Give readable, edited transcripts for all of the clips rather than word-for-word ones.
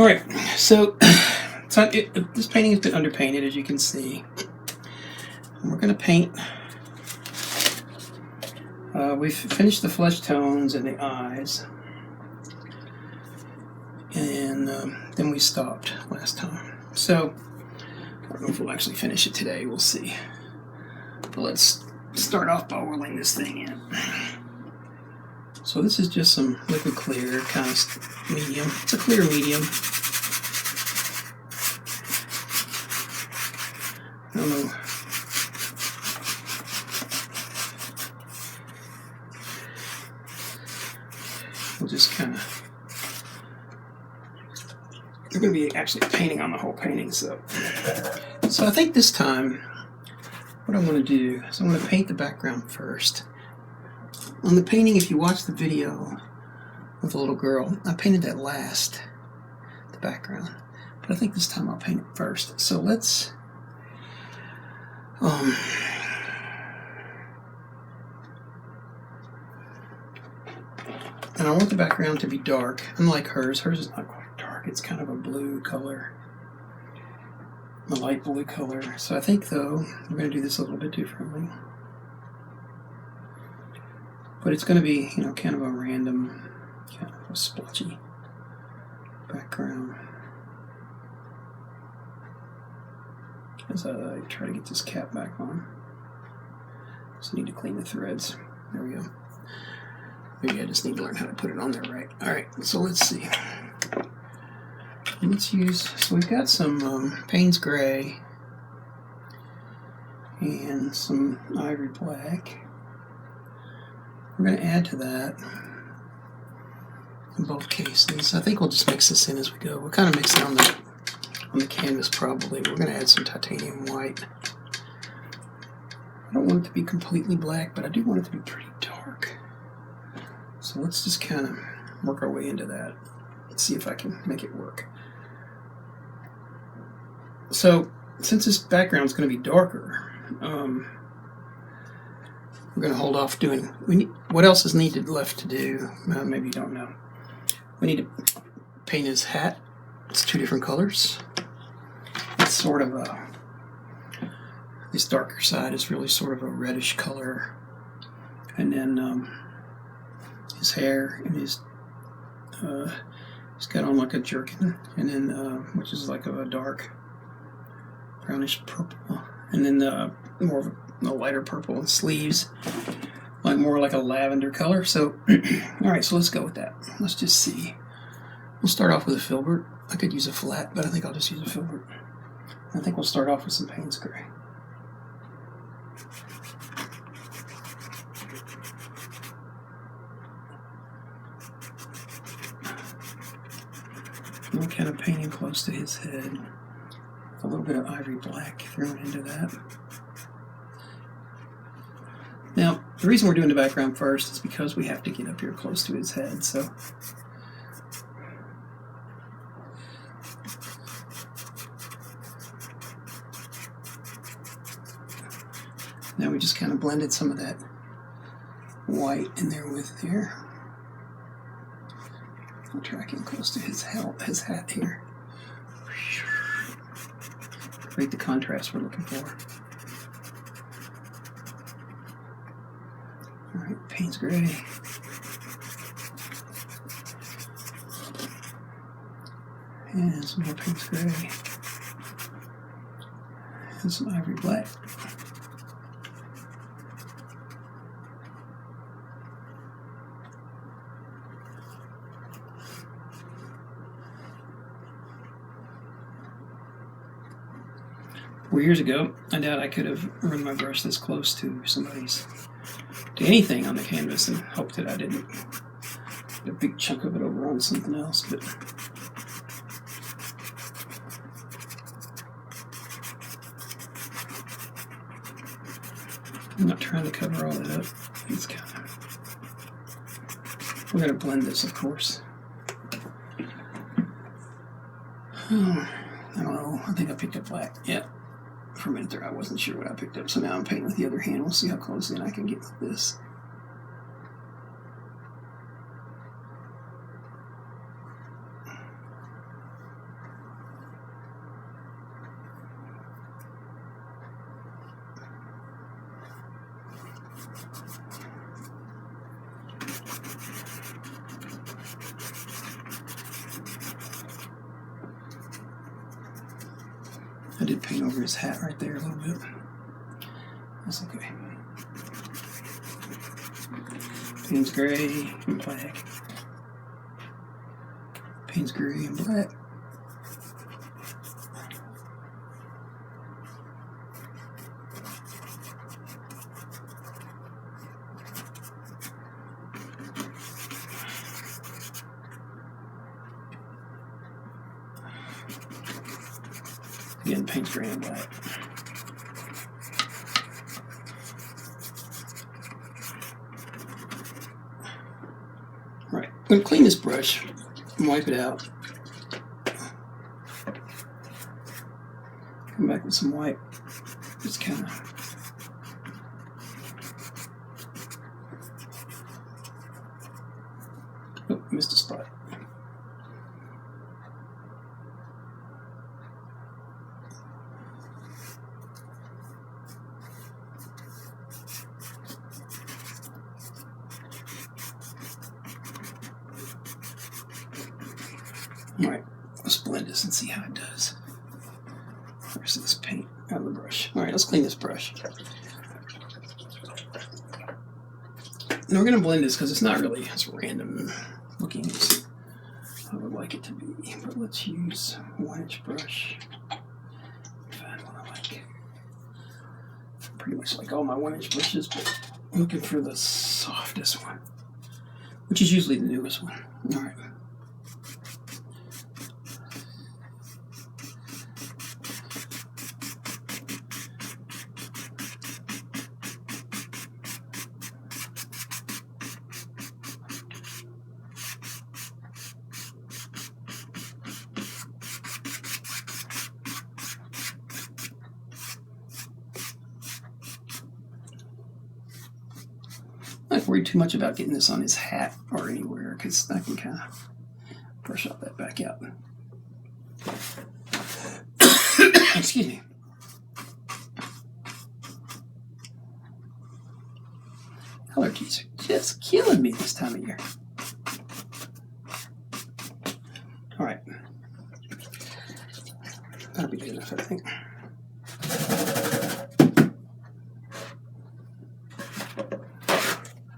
All right, so this painting has been underpainted, as you can see. And we're going to paint. We've finished the flesh tones and the eyes, and then we stopped last time. So I don't know if we'll actually finish it today. We'll see. But let's start off by oiling this thing in. So this is just some liquid clear, kind of medium. It's a clear medium. I don't know. We'll just kind of. We're going to be actually painting on the whole painting, so I think this time what I'm going to do is I'm going to paint the background first. On the painting, if you watch the video with the little girl, I painted that last, the background. But I think this time I'll paint it first. So let's, and I want the background to be dark, unlike hers. Hers is not quite dark. It's kind of a blue color, a light blue color. So I think, though, we're going to do this a little bit differently. But it's going to be, kind of a random, kind of a splotchy background. As I try to get this cap back on. Just need to clean the threads. There we go. Maybe I just need to learn how to put it on there right. Alright, so let's see. So we've got some Payne's Gray and some Ivory Black. We're going to add to that in both cases. I think we'll just mix this in as we go. We'll kind of mix it on the canvas probably. We're going to add some titanium white. I don't want it to be completely black, but I do want it to be pretty dark. So let's just kind of work our way into that. Let's see if I can make it work. So since this background is going to be darker, we're going to hold off doing. What else is needed left to do? Maybe you don't know. We need to paint his hat. It's two different colors. It's sort of this darker side is really sort of a reddish color, and then his hair and he's got on like a jerkin, and then which is like a dark brownish purple, and then more of a lighter purple, and sleeves more like a lavender color. So all right, so let's go with that. Let's just see. We'll start off with a filbert. I could use a flat, but I think I'll just use a filbert. I think we'll start off with some Payne's Gray. And we're kind of painting close to his head. A little bit of Ivory Black thrown into that. Now, the reason we're doing the background first is because we have to get up here close to his head, so. Now we just kind of blended some of that white in there with there. I'll try getting close to his hat here. Create the contrast we're looking for. All right, Payne's Gray. And some more Payne's Gray. And some Ivory Black. Years ago, I doubt I could have run my brush this close to anything on the canvas and hoped that I didn't get a big chunk of it over on something else, but I'm not trying to cover all that up. It's kind of, we're going to blend this, of course. I don't know, I think I picked up black. Yeah. For a minute there, I wasn't sure what I picked up, so now I'm painting with the other hand. We'll see how close in I can get with this. I did paint over his hat right there a little bit. That's okay. Paint's gray and black. Paint's gray and black. Again, paint's gray and black. Right, I'm going to clean this brush and wipe it out. Come back with some white. Just kind of. Oh, missed a spot. Alright, let's blend this and see how it does. Where's this paint out of the brush? Alright, let's clean this brush. And we're going to blend this because it's not really as random looking as I would like it to be. But let's use a 1-inch brush. Find one I like. Pretty much like all my 1-inch brushes, but I'm looking for the softest one, which is usually the newest one. Alright. I'm not worried too much about getting this on his hat or anywhere because I can kind of brush all that back out. Excuse me. Allergies are just killing me this time of year. All right. That'll be good enough, I think.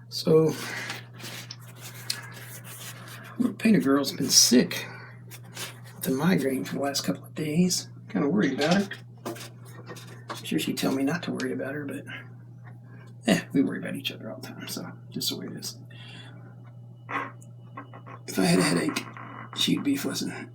So, the painter girl's been sick with a migraine for the last couple of days. Kind of worried about her. I'm sure she'd tell me not to worry about her, but we worry about each other all the time, so just the way it is. If I had a headache, she'd be fussing.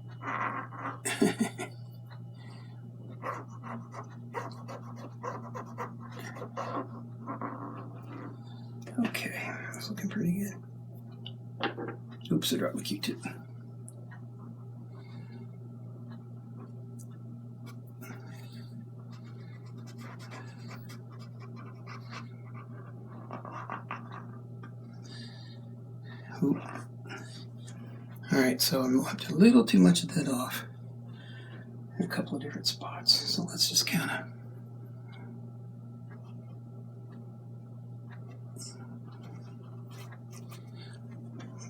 Okay, that's looking pretty good. Oops, I dropped my Q-tip. Ooh. Alright, so I'm left a little too much of that off in a couple of different spots. So let's just kind of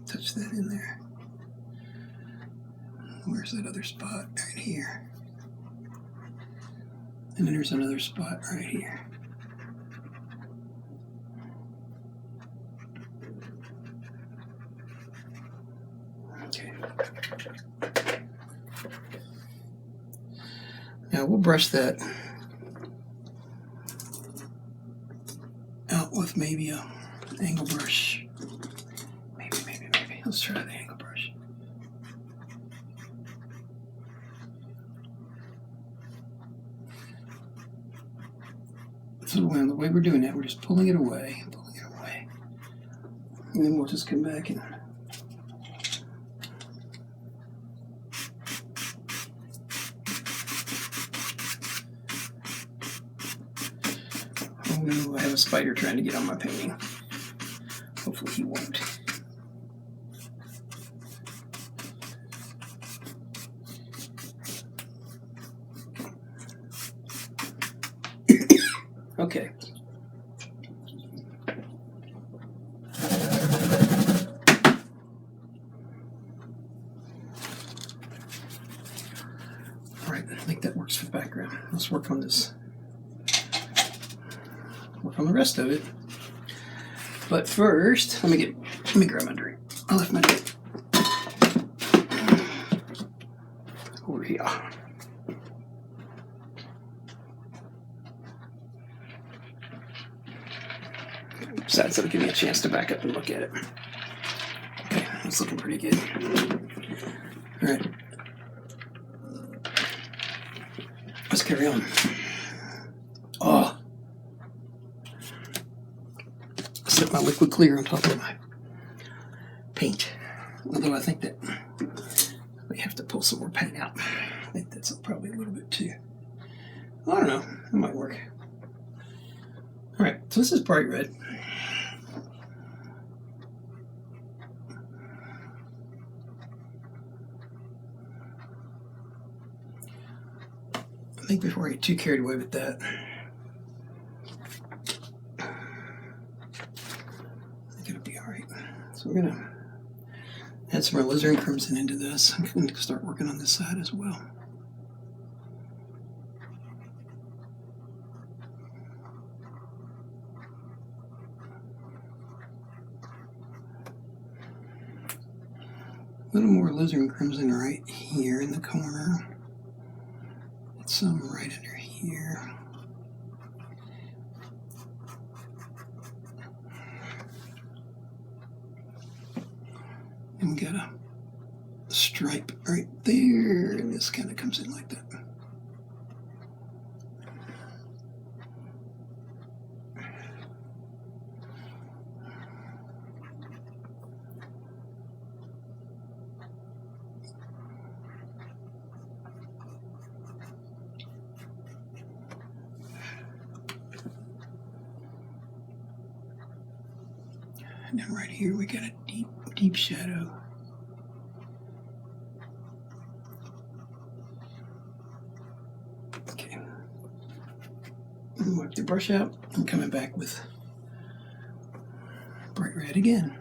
touch that in there. Where's that other spot? Right here. And then there's another spot right here. Okay. Now we'll brush that out with maybe an angle brush. Maybe. Let's try the angle brush. So the way we're doing that, we're just pulling it away, and then we'll just come back and I have a spider trying to get on my painting. Hopefully he won't. Okay. let's work on this. Work on the rest of it. But first, let me grab my drink. I left my drink over here. Besides, that'll give me a chance to back up and look at it. Okay, it's looking pretty good. All right, let's carry on. Oh, I set my liquid clear on top of my paint. Although I think that we have to pull some more paint out. I think that's probably a little bit too. I don't know. It might work. All right, so this is bright red. I think before I get too carried away with that, I think it'll be all right. So we're gonna add some more alizarin crimson into this. I'm going to start working on this side as well. A little more alizarin crimson right here in the corner. Some right under here. And we got a stripe right there, and this kind of comes in like that. And then right here we got a deep shadow. Okay. Wipe the brush out. I'm coming back with bright red again.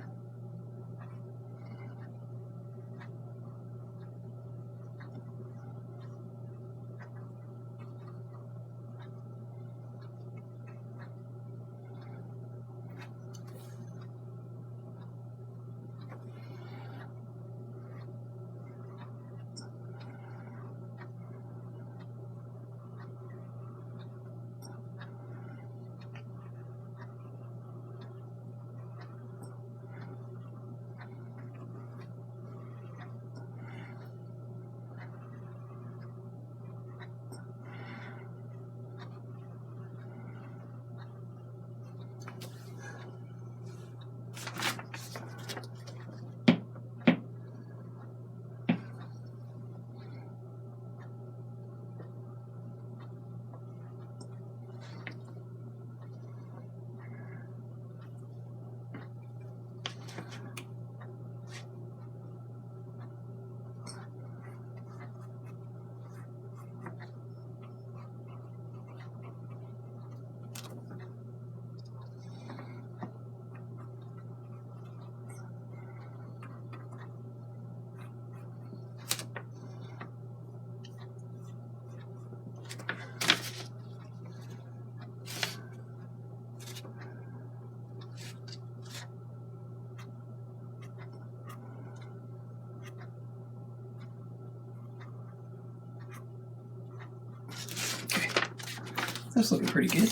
That's looking pretty good.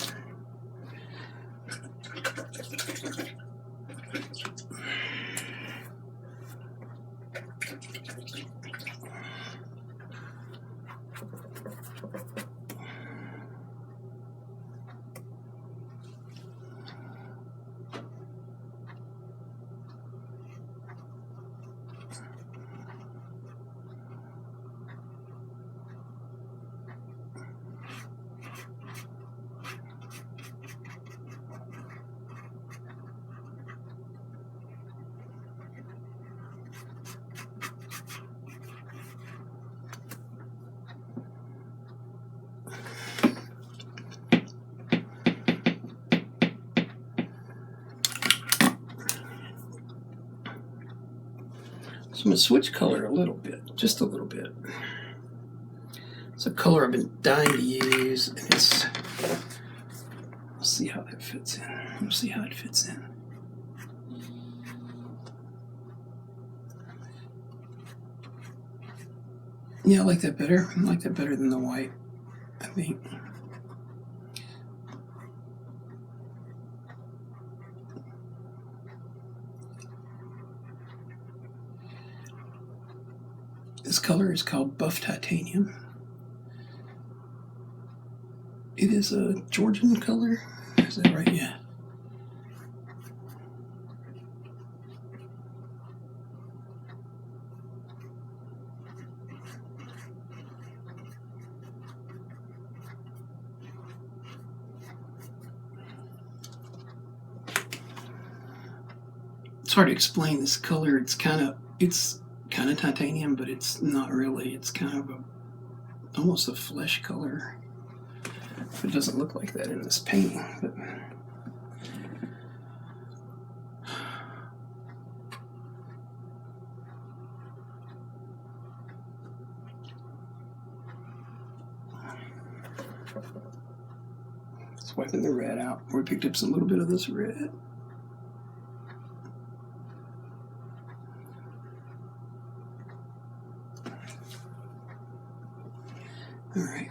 So I'm going to switch color a little bit, just a little bit. So It's a color I've been dying to use, and it's. Let's see how that fits in. Let's see how it fits in. Yeah, I like that better. I like that better than the white, I think. This color is called Buff Titanium. It is a Georgian color. Is that right? Yeah. It's hard to explain this color. It's kind of titanium, but it's not really. It's kind of almost a flesh color. It doesn't look like that in this painting, but it's wiping the red out. We picked up a little bit of this red. All right.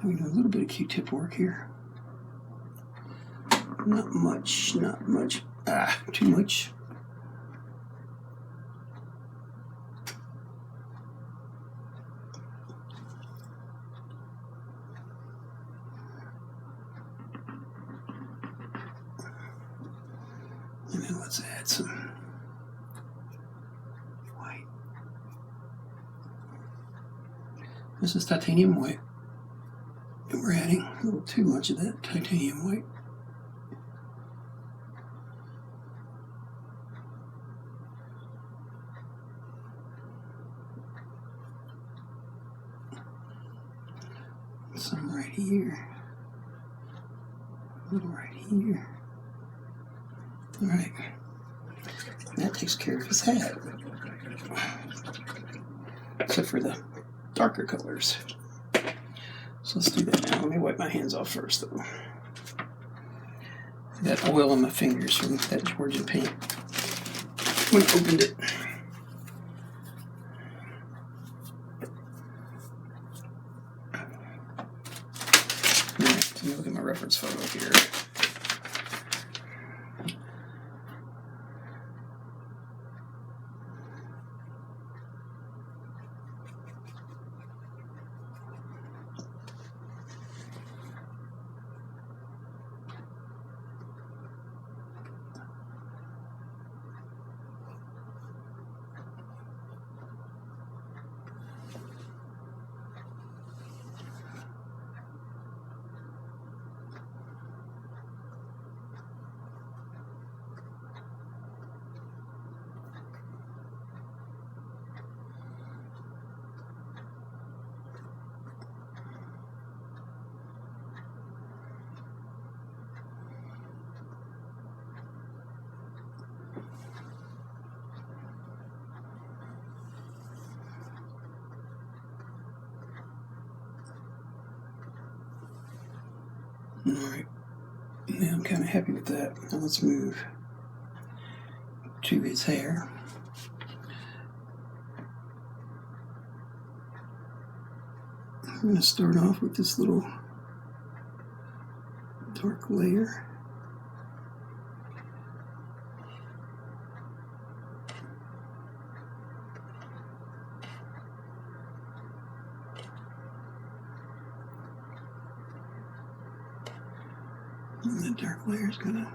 We do a little bit of Q-tip work here. Not much, not much. Too much. And then let's add some white. This is titanium white. And we're adding a little too much of that titanium white. Some right here. A little right here. All right. That takes care of his hat. Except for the darker colors. So let's do that now. Let me wipe my hands off first, though. I got oil on my fingers from that Georgian paint when I opened it. Alright, let me look at my reference photo here. Alright, now I'm kind of happy with that. Now let's move to his hair. I'm going to start off with this little dark layer. And that dark layer is going to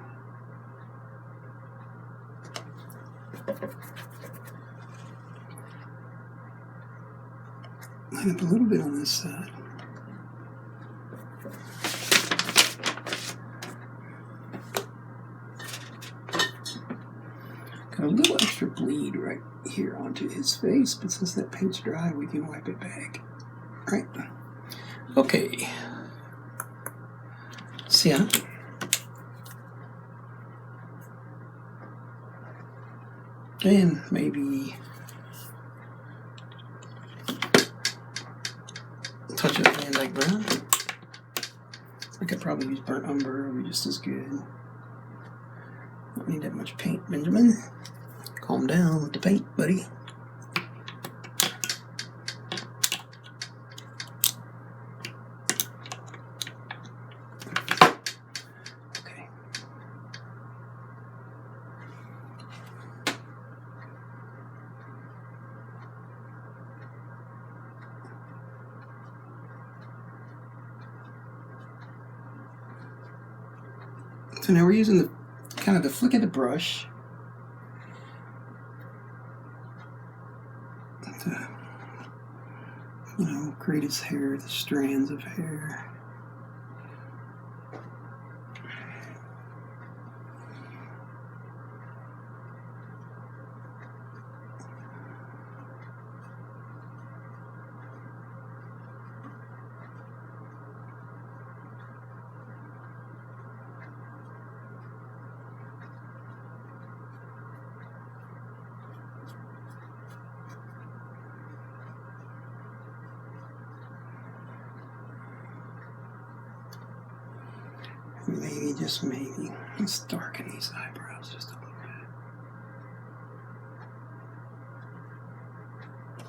line up a little bit on this side. Got a little extra bleed right here onto his face, but since that paint's dry, we can wipe it back. Right? Okay. Sienna. And maybe touch of Van Dyke Brown. I could probably use burnt umber, it would be just as good. Don't need that much paint, Benjamin. Calm down with the paint, buddy. Okay. So now we're using the kind of the flick of the brush to, create his hair, the strands of hair. Maybe, just maybe, let's darken these eyebrows just a little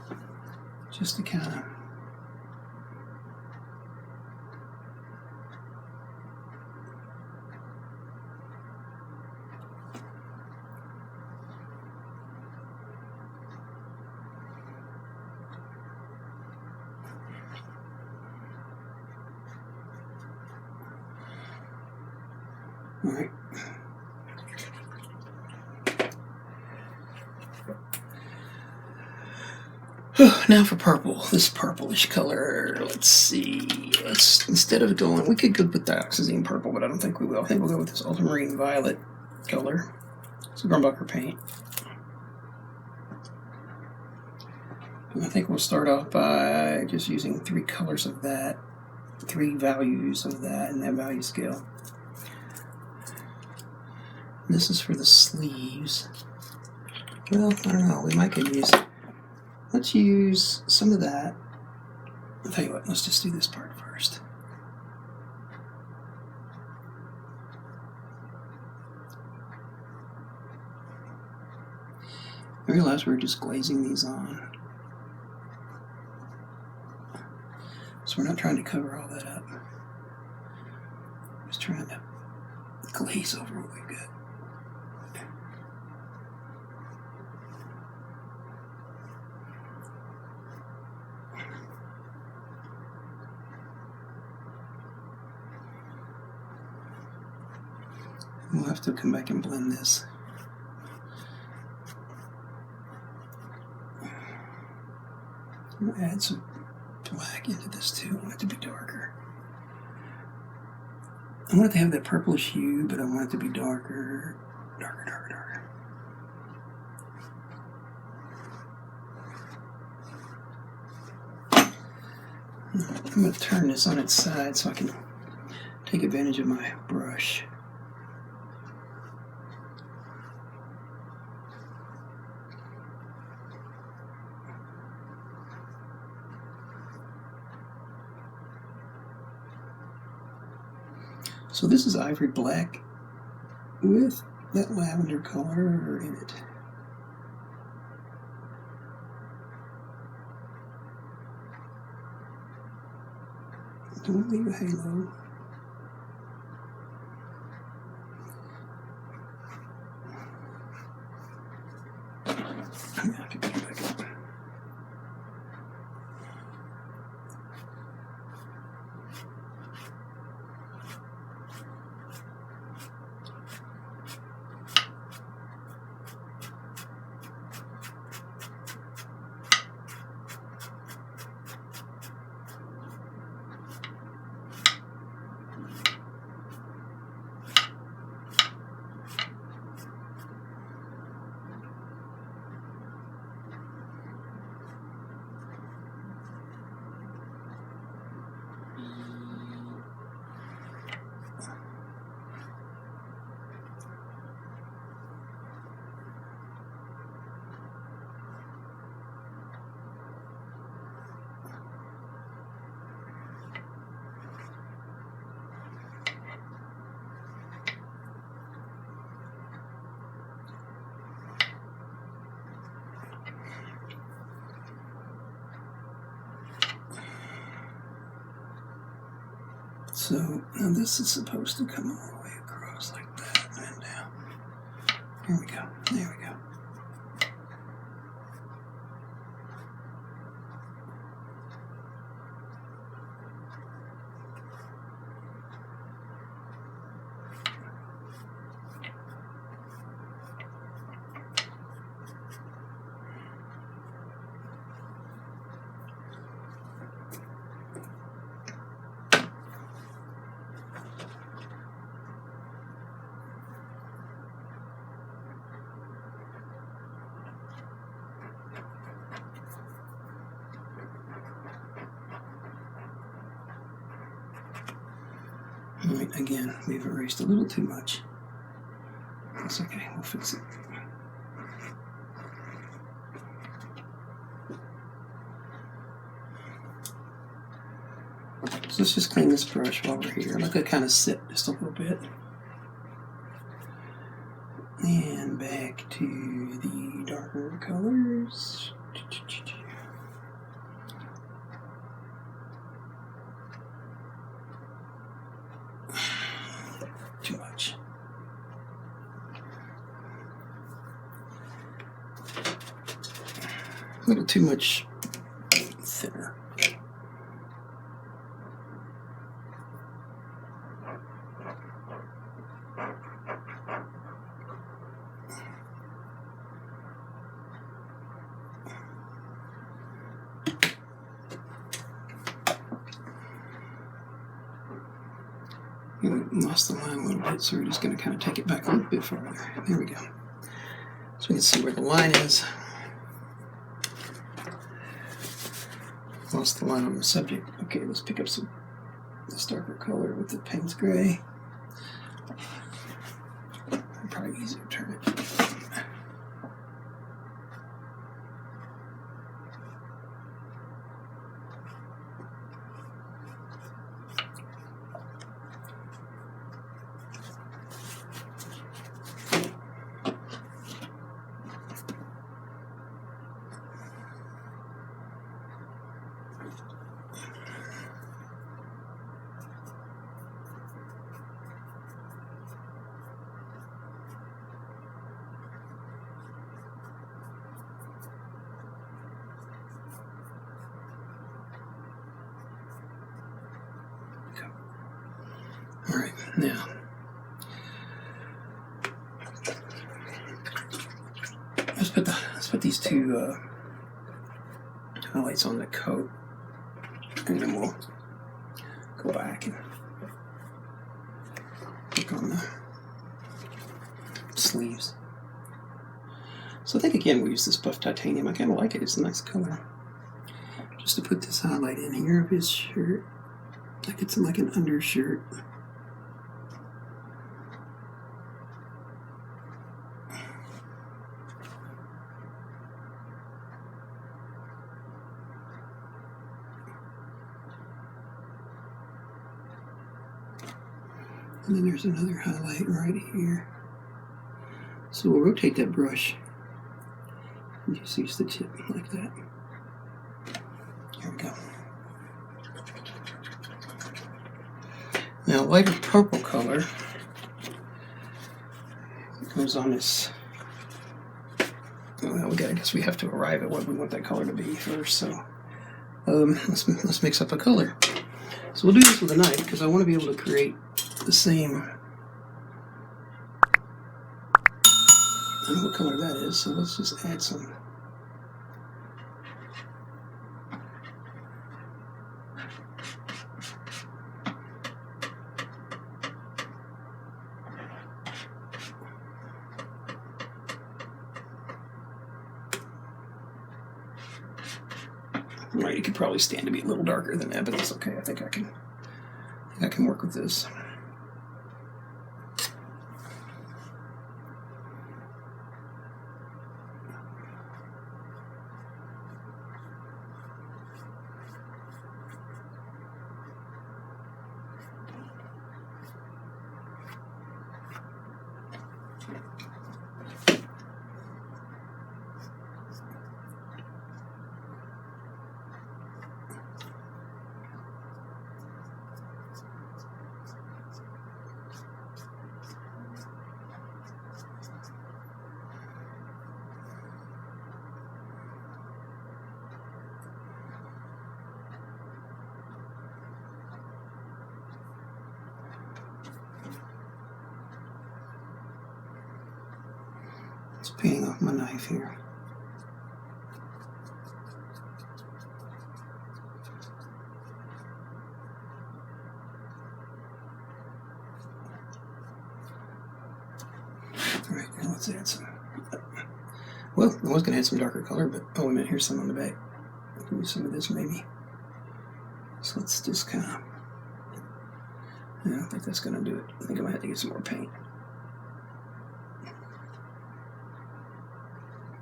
bit. Just to kind of all right. Now for purple, this purplish color. Let's see. Instead of going, we could go with dioxazine purple, but I don't think we will. I think we'll go with this ultramarine violet color. It's a Grumbacher paint. And I think we'll start off by just using 3 colors of that, 3 values of that in that value scale. This is for the sleeves. Well, I don't know, we might could use, let's use some of that. I'll tell you what, let's just do this part first. I realize we're just glazing these on. So we're not trying to cover all that up. Just trying to glaze over what we've got. We'll have to come back and blend this. I'm going to add some black into this too. I want it to be darker. I want it to have that purplish hue, but I want it to be darker, darker, darker, darker. I'm going to turn this on its side so I can take advantage of my brush. So this is ivory black with that lavender color in it. Don't leave a halo. I can put it back up. So now this is supposed to come all the way across like that and down. Here we go. There we go. Alright, again, we've erased a little too much. That's okay, we'll fix it. So let's just clean this brush while we're here. Let it kind of sit just a little bit. And back to the darker colors. Too much. A little too much thinner. We lost the line a little bit, so we're just going to kind of take it back a little bit farther. There we go. So we can see where the line is. Lost the line on the subject. Okay, let's pick up this darker color with the Payne's Gray. Probably easier to turn it. All right, now let's put these two highlights on the coat, and then we'll go back and work on the sleeves. So I think again we'll use this buff titanium. I kind of like it. It's a nice color. Just to put this highlight in here of his shirt, like it's like an undershirt. And then there's another highlight right here. So we'll rotate that brush and just use the tip like that. Here we go. Now lighter purple color goes on this. Well, I guess we have to arrive at what we want that color to be first. So let's mix up a color. So we'll do this with a knife because I want to be able to create the same. I don't know what color that is, so let's just add some. Right, it could probably stand to be a little darker than that, but that's okay. I think I can work with this. It's painting off my knife here. Alright, now let's add some. Well, I was going to add some darker color, but oh, wait a minute, here's some on the back. Do some of this maybe. So let's just kind of. I don't think that's going to do it. I think I might have to get some more paint.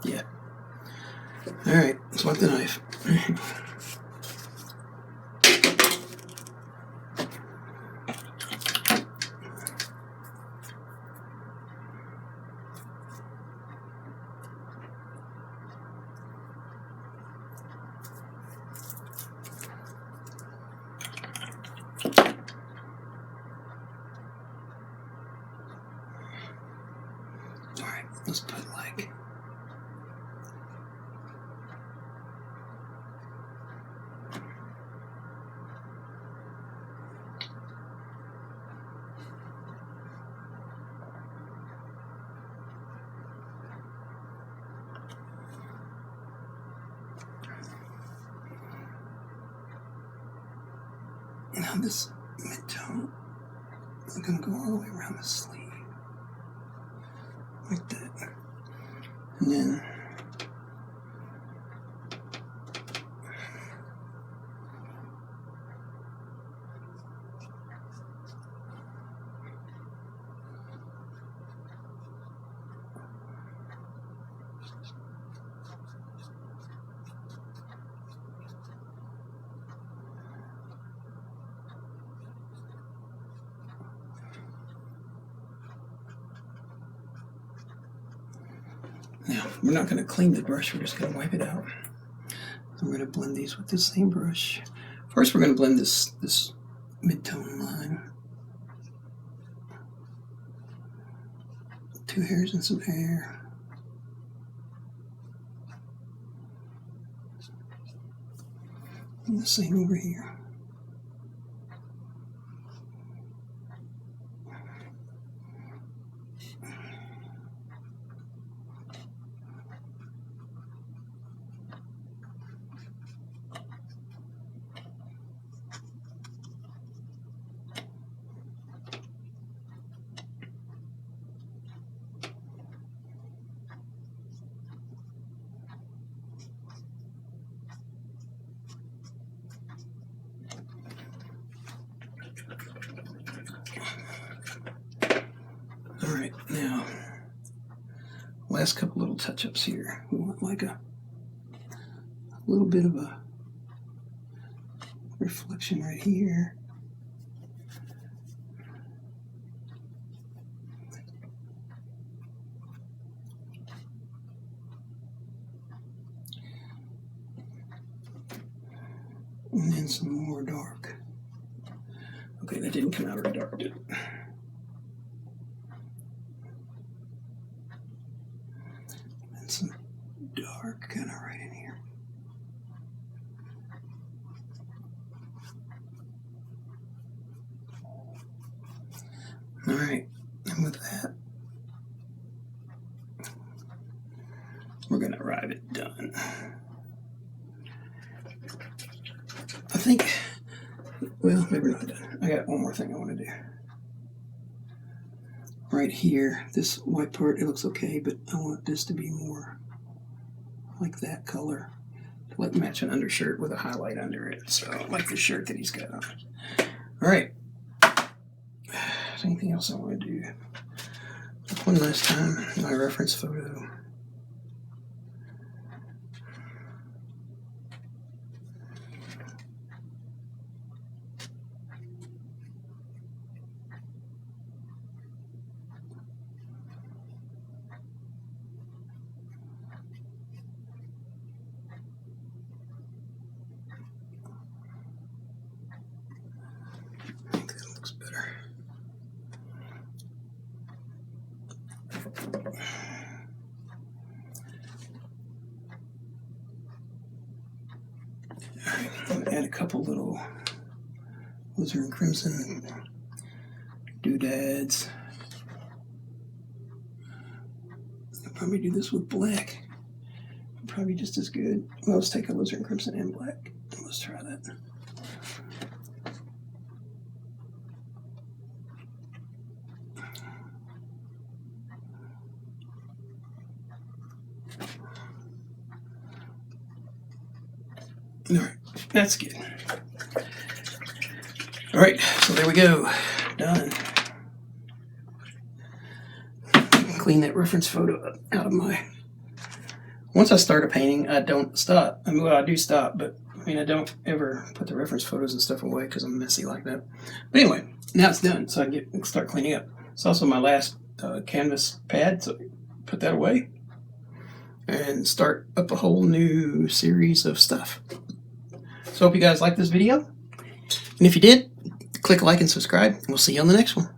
Yeah. Alright, swap the knife. Alright, let's put like. Now this mid-tone is going to go all the way around the sleeve. Like that. And then now, we're not going to clean the brush, we're just going to wipe it out. I'm going to blend these with the same brush. First, we're going to blend this mid-tone line. 2 hairs and some hair. And the same over here. Alright, now, last couple little touch-ups here. We want like a little bit of a reflection right here. And then some more dark. Okay, that didn't come out very dark, did it? And some dark kind of right in here. Alright, and with that, we're going to arrive at done. I think, well, maybe we're not done. I got one more thing I want to do. Right here, this white part, it looks okay, but I want this to be more like that color. To like match an undershirt with a highlight under it. So, like the shirt that he's got on. Alright. Is there anything else I want to do? One last time, my reference photo. I think that looks better. Alright, I'm going to add a couple little Alizarin Crimson doodads. probably do this with black. Probably just as good. Well, let's take alizarin crimson and black. Let's try that. Alright, that's good. Alright, so there we go. Done. Clean that reference photo out of my... Once I start a painting, I don't stop. I mean, well, I do stop, but I mean, I don't ever put the reference photos and stuff away because I'm messy like that. But anyway, now it's done, so I can start cleaning up. It's also my last canvas pad, so put that away and start up a whole new series of stuff. So I hope you guys liked this video. And if you did, click like and subscribe, and we'll see you on the next one.